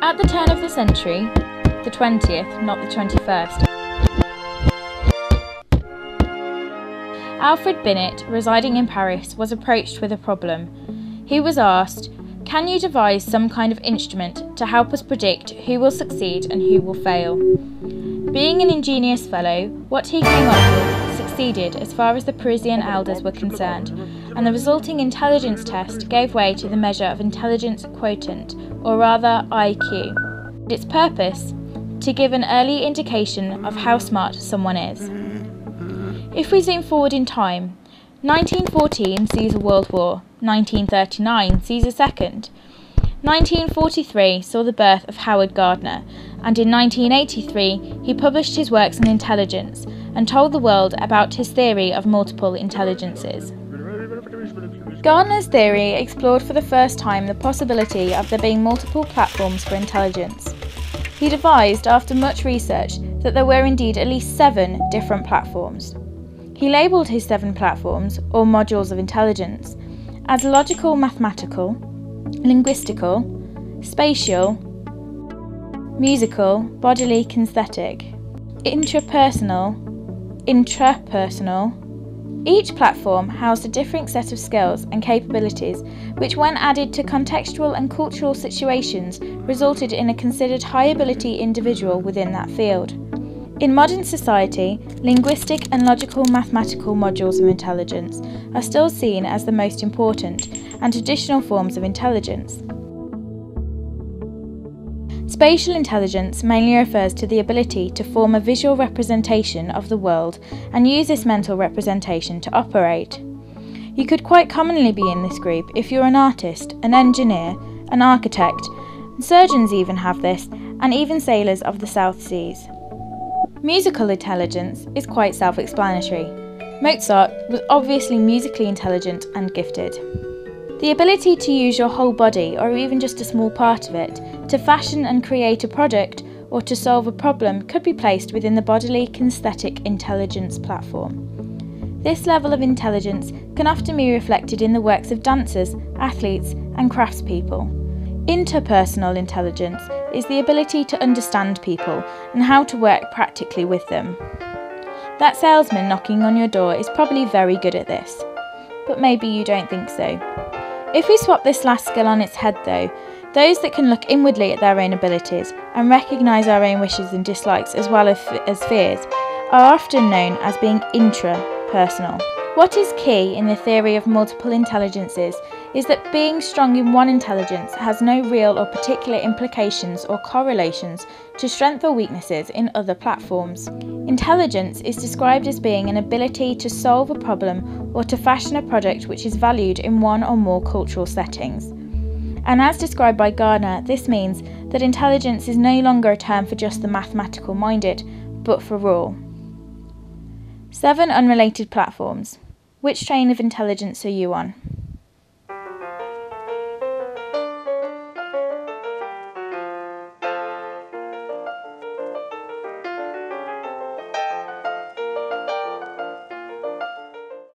At the turn of the century, the 20th, not the 21st, Alfred Binet, residing in Paris, was approached with a problem. He was asked, "Can you devise some kind of instrument to help us predict who will succeed and who will fail?" Being an ingenious fellow, what he came up with succeeded as far as the Parisian elders were concerned, and the resulting intelligence test gave way to the measure of intelligence quotient, or rather IQ. Its purpose? To give an early indication of how smart someone is. If we zoom forward in time, 1914 sees a world war, 1939 sees a second. 1943 saw the birth of Howard Gardner, and in 1983 he published his works on intelligence and told the world about his theory of multiple intelligences. Gardner's theory explored for the first time the possibility of there being multiple platforms for intelligence. He devised, after much research, that there were indeed at least 7 different platforms. He labelled his 7 platforms, or modules of intelligence, as logical mathematical, linguistical, spatial, musical, bodily kinesthetic, intrapersonal. Each platform housed a different set of skills and capabilities which, when added to contextual and cultural situations, resulted in a considered high-ability individual within that field. In modern society, linguistic and logical mathematical modules of intelligence are still seen as the most important and traditional forms of intelligence. Spatial intelligence mainly refers to the ability to form a visual representation of the world and use this mental representation to operate. You could quite commonly be in this group if you're an artist, an engineer, an architect, surgeons even have this, and even sailors of the South Seas. Musical intelligence is quite self-explanatory. Mozart was obviously musically intelligent and gifted. The ability to use your whole body, or even just a small part of it, to fashion and create a product or to solve a problem could be placed within the bodily kinesthetic intelligence platform. This level of intelligence can often be reflected in the works of dancers, athletes, and craftspeople. Interpersonal intelligence is the ability to understand people and how to work practically with them. That salesman knocking on your door is probably very good at this, but maybe you don't think so. If we swap this last skill on its head though, those that can look inwardly at their own abilities and recognise our own wishes and dislikes as well as fears are often known as being intrapersonal. What is key in the theory of multiple intelligences is that being strong in one intelligence has no real or particular implications or correlations to strengths or weaknesses in other platforms. Intelligence is described as being an ability to solve a problem or to fashion a product which is valued in one or more cultural settings. And as described by Gardner, this means that intelligence is no longer a term for just the mathematical minded, but for all. 7 unrelated platforms. Which train of intelligence are you on?